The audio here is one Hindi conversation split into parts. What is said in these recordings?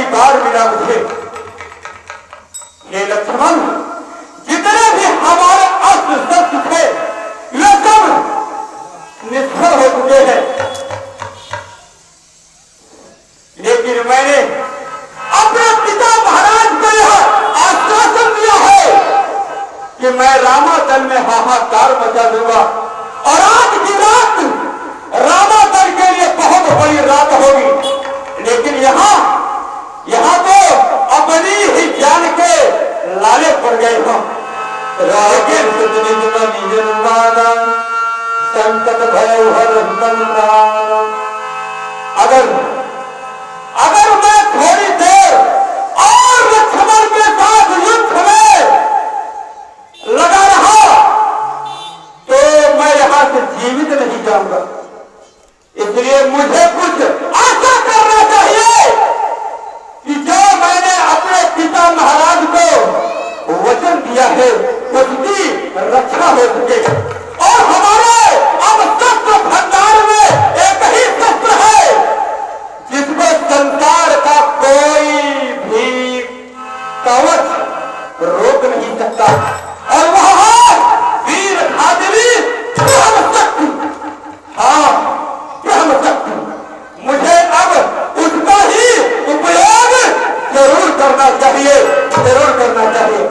कई बार मिला मुझे। हे लक्ष्मण, जितने भी हमारे अस्त्र शस्त्र थे ये सब निष्फल हो चुके हैं, लेकिन मैंने अपने पिता महाराज को यह आश्वासन दिया है कि मैं रामादल में हाहाकार मचा दूंगा और आज की रात रामादल के लिए बहुत बड़ी रात होगी। लेकिन यहाँ तो अपनी ही जान के लाले पड़ गए हो। संकट भय अगर मैं थोड़ी देर और लक्ष्मण के साथ युद्ध में लगा रहा तो मैं यहां से जीवित नहीं जाऊंगा। इसलिए मुझे कुछ ऐसा करना चाहिए कि जो मैंने अपने पिता महाराज को वचन दिया है उसकी रक्षा हो सके। और हमारे अब शस्त्र भंडार में एक ही शस्त्र है जिसको संसार का कोई भी कवच रोक नहीं सकता, और वह है वीर घातली ब्रह्मशक्ति। हाँ, ब्रह्मशक्ति। मुझे अब उसका ही उपयोग जरूर करना चाहिए, जरूर करना चाहिए।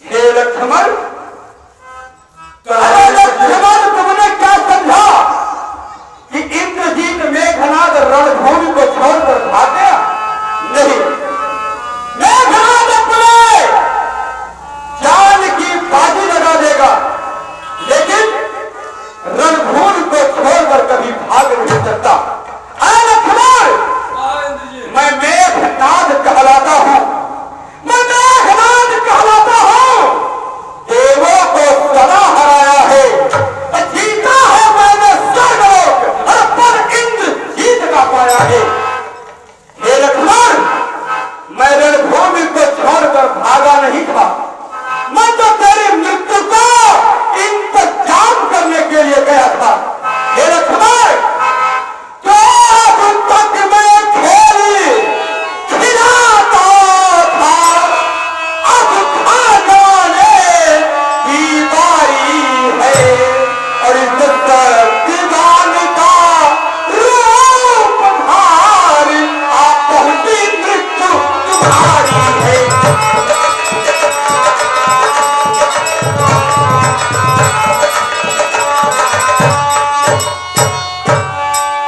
हे लक्ष्मण, तुमने क्या समझा कि इंद्रजीत मेघनाद रणभूमि को छोड़कर भाग गया? नहीं, मेघनाद अपने जान की बाजी लगा देगा, लेकिन रणभूमि को छोड़कर कभी भाग नहीं सकता। लक्ष्मण, मैं मेघनाद कहलाता हूं, मैं मेघनाद कहलाता हूं। देवों को सदा हराया है, जीता है मैंने स्वर्गलोक, और पर इंद्र जीत का पाया है। हे लक्ष्मण, मैं रणभूमि को छोड़कर भागा नहीं था, मैं तो तेरी मृत्यु को इंतजाम करने के लिए गया था। हे लक्ष्मण, जो तक मैं खेली खिलाता था, अब खा जाने की बारी है, और इस दीवान का रूप धारी आप पहुंची मृत्यु तुम्हारी है।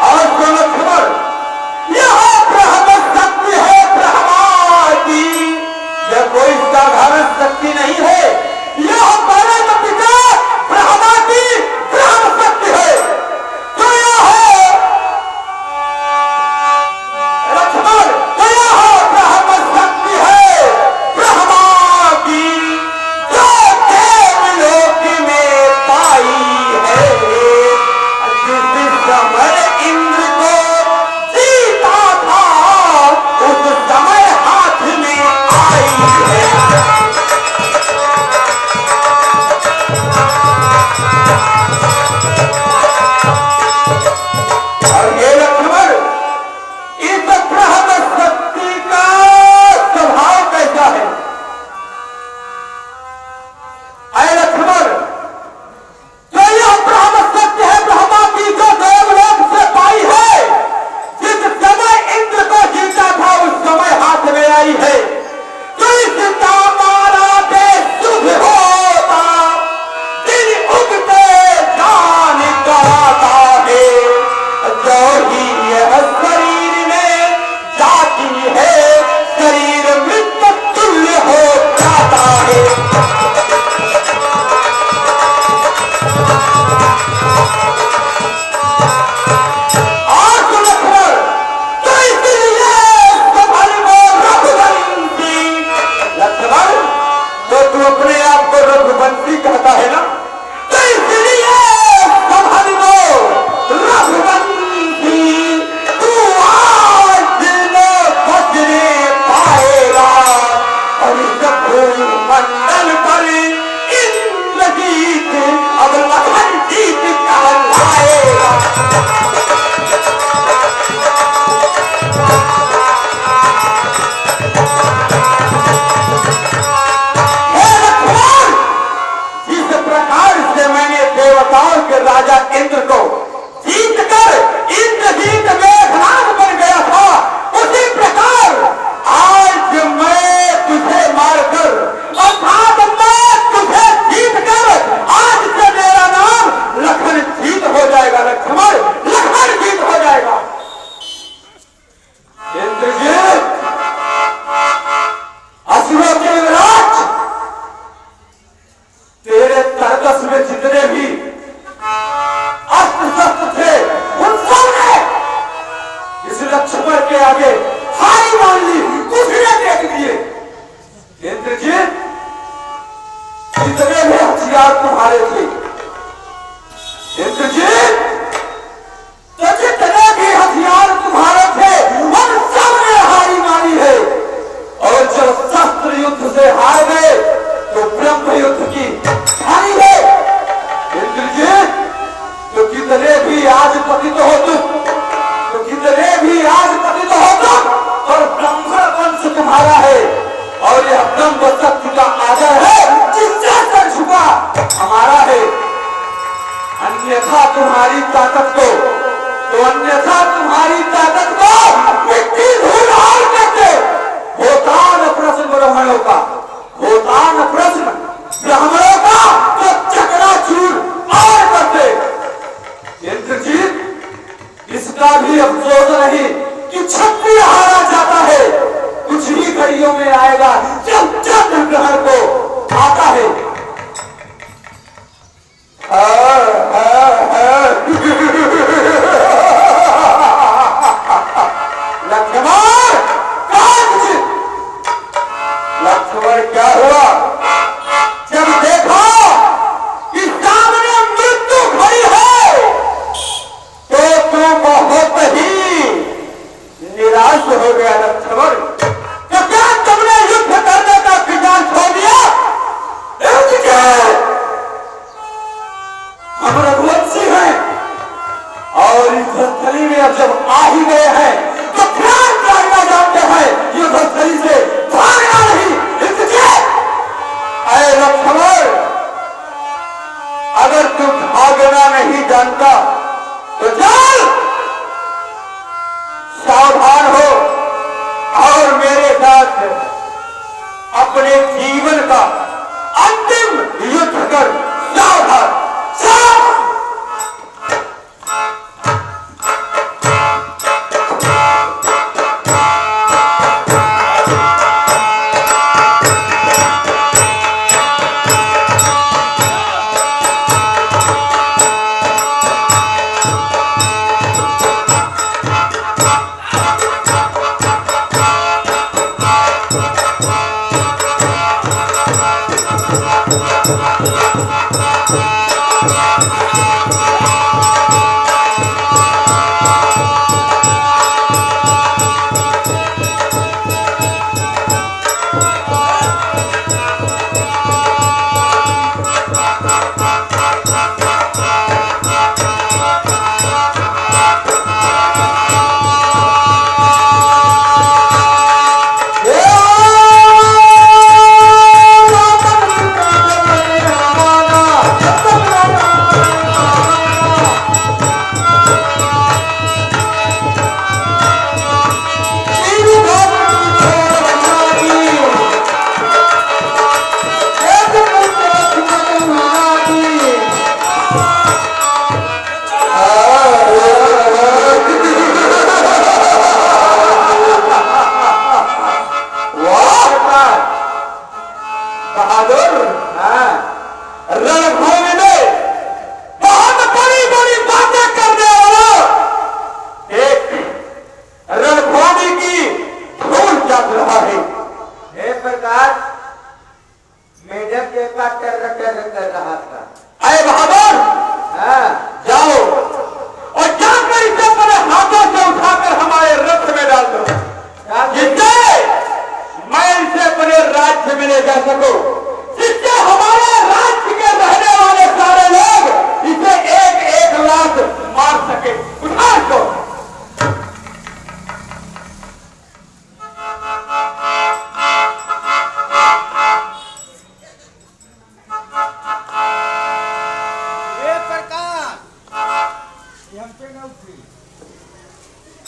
और सुन लक्ष्मण, यह ब्रह्म शक्ति है, ब्रह्मा की। यह कोई साधारण शक्ति नहीं है, यह बड़े पिता ब्रह्मा की ब्रह्म शक्ति है। तो यह है लक्ष्मण, तो यह ब्रह्म शक्ति है ब्रह्मा की, जो देवलोक में पाई है। जिस समय इंद्र को जीता था उस समय हाथ में आई है। और ये लक्ष्मण, इस ब्रह्म शक्ति का स्वभाव कैसा है? अरे लक्ष्मण, तो यह ब्रह्म शक्ति है ब्रह्मा की, जो देवलोक से पाई है। जिस समय इंद्र को जीता था उस समय हाथ में आई है। तो इसका मारा बेसुध होता, दिन उगते जान कराता है। जो ही यह शरीर में जाती है, शरीर मृत तुल्य हो जाता है। और तो लक्ष्मण, तो इसलिए संभल को रघुवंशी। लक्ष्मण, तो तू अपने आप को रघुवंशी कहता है ना, तो इसलिए संभल को रघुवंशी। तू आज न बचने पाएगा, और इस भूमंडल पर इंद्रजीत अब लखन जीत कहलाएगा। के राजा इंद्र को जीत कर इंद्रजीत मेघनाद बन गया था, उसी प्रकार आज मैं तुझे मारकर अर्थात मैं तुझे जीत कर आज से मेरा नाम लखन जीत हो जाएगा। लक्ष्मण लखन जीत हो जाएगा। इंद्रजीत असुरों के विराट, तेरे तरकस में जितने भी अस्त्र शस्त्र थे उन सबने इस लक्ष्मण के आगे हारी मान ली, दूसरे देख दिए। इंद्रजीत जितने भी हथियार तुम्हारे थे, इंद्रजीत तो जितने भी हथियार तुम्हारे थे उन सबने हारी मानी है। और जब शस्त्र युद्ध से हार गए तो ब्रह्म युद्ध की हारी है। इंद्रजीत तो कितने भी आज पतित हो तुम, तो कितने भी आज पतित हो तुम, और ब्राह्मण वंश तुम्हारा है और यह ब्रह्म शक्ति का आदर है जिससे सर झुका हमारा है। अन्यथा तुम्हारी ताकत को, तो अन्यथा तुम्हारी ताकत को मिट्टी धूल करके होता न प्रश्न ब्राह्मणों का, होता न प्रश्न ब्राह्मणों का तो चकनाचूर और करते। इंद्रजीत इसका भी अफसोस नहीं कि क्षत्रिय हारा जाता है, कुछ ही घड़ियों में आएगा जब चंद्र ग्रहण को आता है। लक्ष्मण लक्ष्मण क्या हुआ जब देखा कि सामने मृत्यु खड़ी है तो तू बहुत ही निराश हो गया। लक्ष्मण तो क्या तुमने युद्ध करने का विचार छोड़ दिया? हम रघुवंशी हैं और युद्धस्थली में अब जब आ ही गए हैं तो ध्यान रखना जानते हैं, युद्धस्थली से भागना नहीं। अरे लक्ष्मण अगर तू भागना नहीं जानता तो चल सावधान हो और मेरे साथ अपने जीवन का अंतिम युद्ध कर। सावधान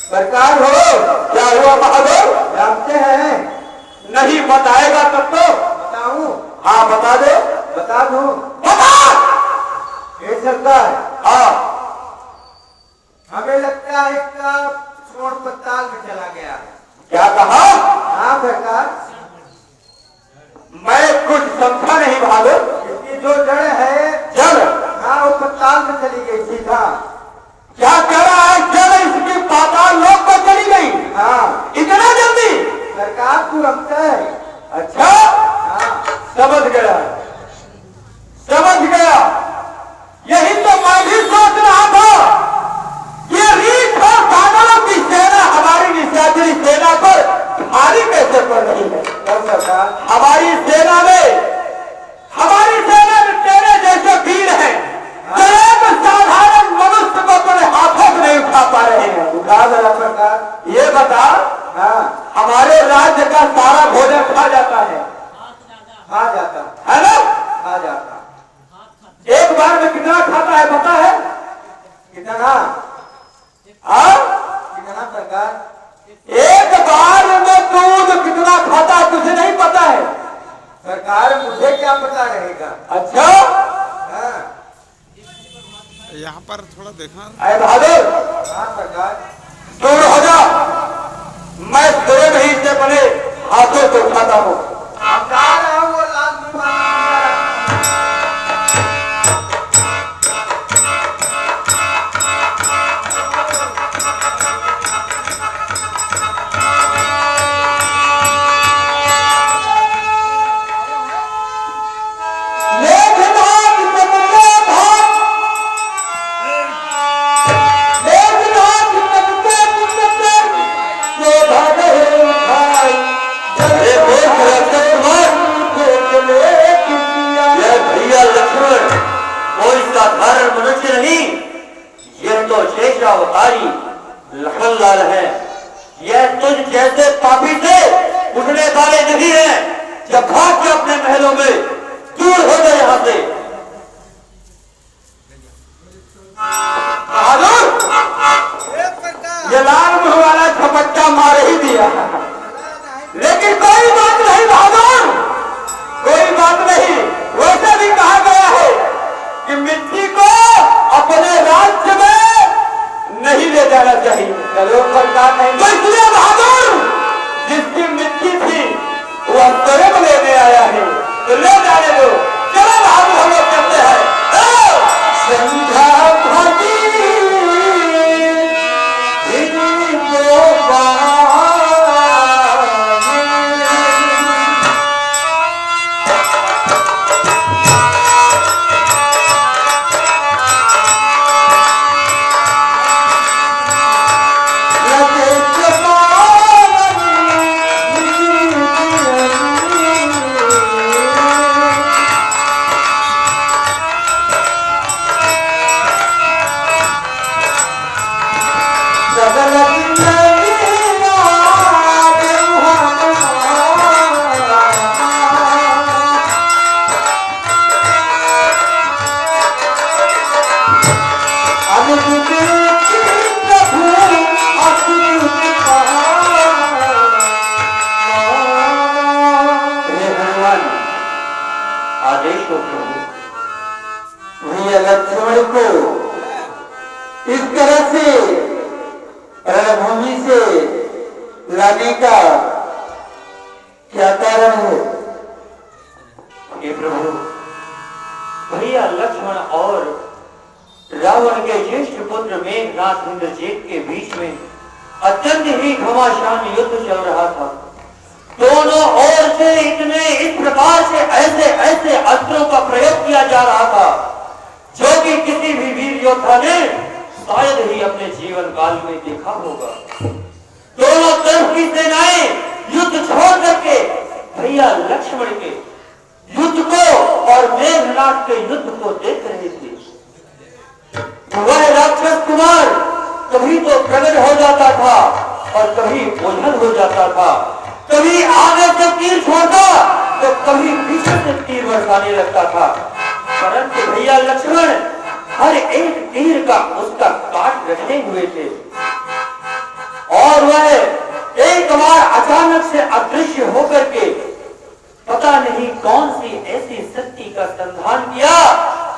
सरकार हो, क्या हुआ बहादुर? जानते हैं? नहीं बताएगा तब तो। बताऊं? हाँ बता दो। बता दूं? बता। ये सरकार, हाँ हमें लगता है इसका छोड़ पताल में चला गया है। क्या कहा? हाँ सरकार, मैं कुछ समझा नहीं बहादुर। इसकी जो जड़ है, जड़? हाँ वो पताल में चली गई सीधा। क्या कह रहा है? जड़ इसकी पाताल लोक पर चली गई? हाँ इतना जल्दी? सरकार तुरंत है। अच्छा हाँ समझ गया, समझ गया। यही तो मैं भी सोच रहा था। ये रीछ और पागलों की सेना हमारी निशाचरी सेना पर भारी कैसे पड़ रही है? कब सरकार? हमारी सेना में तेरे जैसे वीर हैं, जो एक साधारण मनुष्य को अपने हाथों से नहीं उठा पा रहे हैं। उठा जरा सरकार। ये बता, हाँ हमारे राज्य का सारा भोजन खा जाता है खा जाता है ना? खा जाता। एक बार में कितना खाता है पता है? कितना? हाँ कितना सरकार? एक बार में दूध कितना खाता है तुझे नहीं पता है? सरकार मुझे क्या पता रहेगा। अच्छा हाँ यहाँ पर थोड़ा देखा। अरे बहादुर हाँ सरकार। दूर हो जा, मैं स्वयं ही से बने हाथों से उठाता हूँ। अब जा रहा हूँ वो लाल विमान। मनुष्य नहीं, यह तो शेषावतारी लखनलाल है। यह तुझ जैसे पापी से उठने वाले नहीं है। जब भाग के अपने महलों में दूर हो गए यहाँ से। बहादुर, ये लाल मुंह वाला झपट्टा मार ही दिया, लेकिन कोई बात नहीं बहादुर, कोई बात नहीं। वैसे भी कहा गया है कि मिट्टी को अपने राज्य में नहीं ले जाना चाहिए। चलो सरकार नहीं। तो इसलिए बहादुर, जिसकी मिट्टी थी वह स्वयं लेने आया है, तो ले जाने दो। चलो बहादुर, हम लोग चलते हैं। संध्या भाटी लक्ष्मण को इस तरह से रणभूमि से लाने का क्या कारण है? हे प्रभु, भैया लक्ष्मण और रावण के ज्येष्ठ पुत्र मेघनाथ इंद्रजीत के बीच में अत्यंत ही घमासान युद्ध चल रहा था। दोनों ओर से इस प्रकार से ऐसे ऐसे अस्त्रों का प्रयोग किया जा रहा था जो कि किसी भी वीर योद्धा ने शायद ही अपने जीवन काल में देखा होगा। दोनों तरफ की सेनाएं युद्ध छोड़ करके भैया लक्ष्मण के युद्ध को और मेघनाथ के युद्ध को देख रहे थे। वह राक्षस कुमार कभी तो प्रकट हो जाता था और कभी ओझल हो जाता था, कभी आगे से तीर छोड़ता तो कभी पीछे से तीर बरसाने लगता था। परंतु भैया लक्ष्मण हर एक तीर का उसका काट रखे हुए थे। और वह एक बार अचानक से अदृश्य होकर के पता नहीं कौन सी ऐसी शक्ति का संधान किया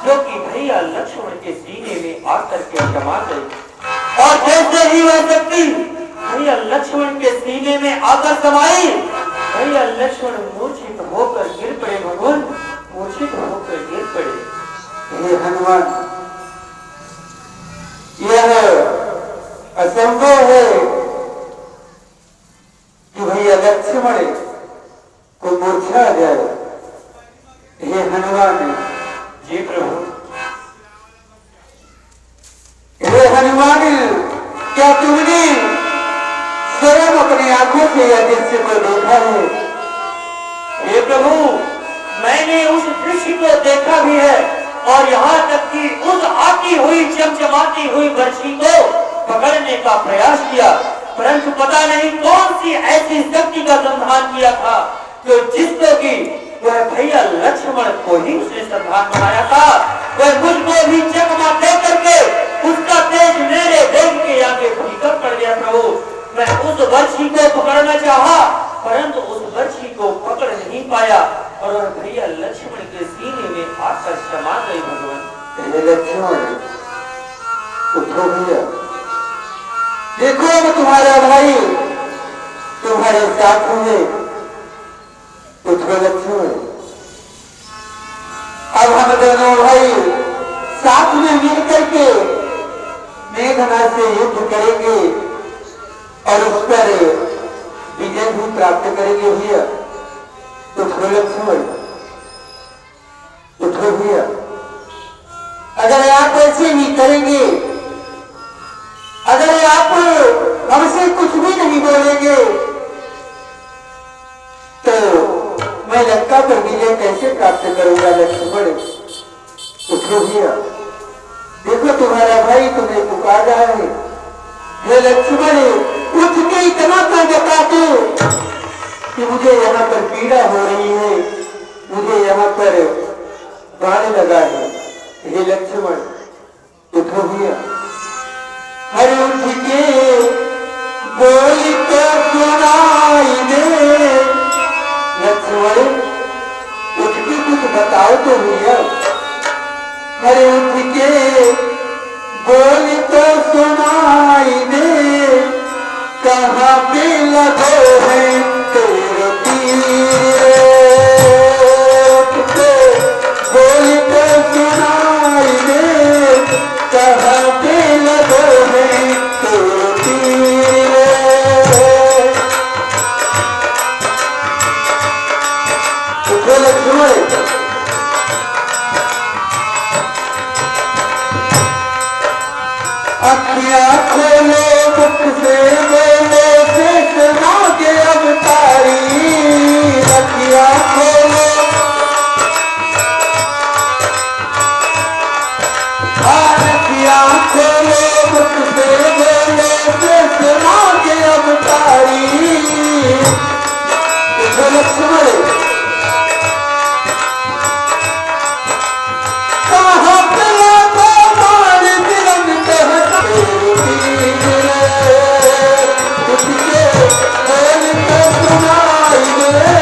जो कि भैया लक्ष्मण के सीने में आकर के समा गई। और जैसे ही वह शक्ति भैया लक्ष्मण के सीने में आकर समाई, भैया लक्ष्मण मूर्छित होकर गिर पड़े। भगवान मूर्छित होकर गिर पड़े। हे हनुमान, यह असंभव है कि भैया लक्ष्मण को मूर्छा आ जाए। हे हनुमान, जी प्रभु। हे हनुमान, क्या तुमने स्वयं अपनी आंखों से यह दृश्य को देखा है? हे प्रभु, मैंने उस दृश्य को देखा भी है और यहाँ तक कि उस आती हुई चमचमाती हुई बर्छी को पकड़ने का प्रयास किया, परंतु पता नहीं कौन सी ऐसी शक्ति का संधान किया था जो जिसको कि वह भैया लक्ष्मण को ही उसने संधान बनाया था। वह मुझको भी चकमा दे करके उसका तेज मेरे देख के आगे फीका पड़ गया। प्रभु, मैं उस बर्छी को पकड़ना चाहा, परंतु उस बर्छी को पकड़ नहीं पाया और वह भैया लक्ष्मण के सीने में आकर समा गई। भगवान, हे लक्ष्मण, उठो भैया, देखो अब तुम्हारा भाई तुम्हारे साथ है। उठो लक्ष्मण, अब हम दोनों भाई साथ में मिल करके मेघनाद से युद्ध करेंगे और उस पर विजय भी प्राप्त करेंगे। भैया उठो लक्ष्मण, उठो भैया, अगर आप ऐसे ही करेंगे, अगर आप हमसे कुछ भी नहीं बोलेंगे, तो मैं लंका पर विजय कैसे प्राप्त करूंगा? लक्ष्मण उठो भैया, देखो तुम्हारा भाई तुम्हें पुकार रहा है। हे लक्ष्मण, उठ के इतना तो बता दो कि मुझे यहाँ पर पीड़ा हो रही है, मुझे यहाँ पर बाण लगा है। हे लक्ष्मण उठो भैया, हर उठ के बोल के सुनाई दे। लक्ष्मण उठ के कुछ बताओ तो भैया, हर उठ के बोल तो सुनाई दे। कहाँ पे लगो है तेरे तीर, बोल तो सुनाई दे। कहाँ पे लगो है तेरे तीर। उठो लक्ष्मण, अखियां खोलो मुख से बोलो शेष नागे अवतारी। अखियां खोलो, अखियां खोलो मुख से बोलो शेष नागे अवतारी। उठो लक्ष्मण, कहाँ पे लगो बाण तिरंग कहता उठ के बोल के सुनाई दे।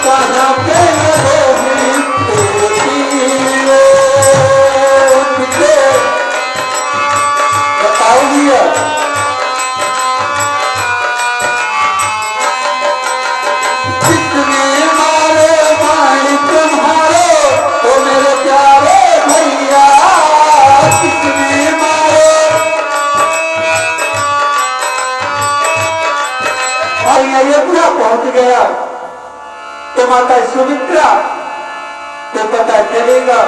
कहाँ पे लगो है तेरे तीर। उठ के बताओ भैया, किसने मारे बाण तुम्हारे ओ मेरे प्यारे भैया। किसने मारे, अयोध्या पहुंच गया तो माता सुमित्रा को पता चलेगा।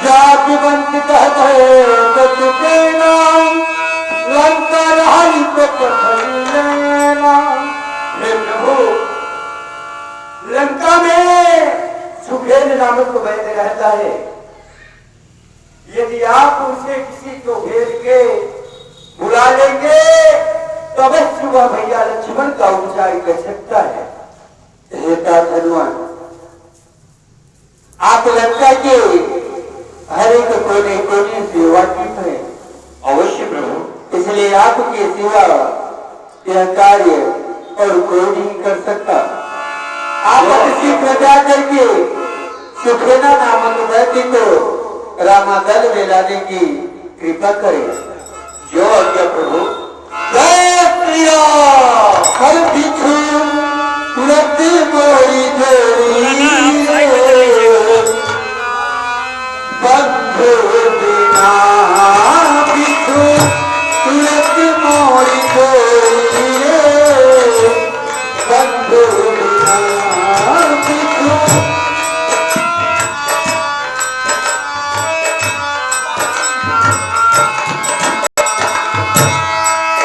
जातिवंत कहते नाम लंका रही तो कथन लेना। हे प्रभु, लंका में सुखेल नामक वैद्य रहता है। यदि आप उसे किसी को घेर के बुला लेंगे तो अवश्य वह भैया लक्ष्मण का उपचार कर सकता है। हे तात हनुमान, आप लंका के हर एक कोने कोने से वाकिफ है। अवश्य प्रभु। इसलिए आपके सिवा यह कार्य और कोई नहीं कर सकता। आप किसी प्रजा करके सुखेना नामक व्यक्ति को रामादल में लाने की कृपा करें। जो आज्ञा प्रभु। जय श्री राम। हर बिच्छू तुरंत मोरी जोड़ी बंधु बिना बिच्छू तुरंत मोरी जोड़ी बंधु बिना बिच्छू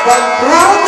बंधु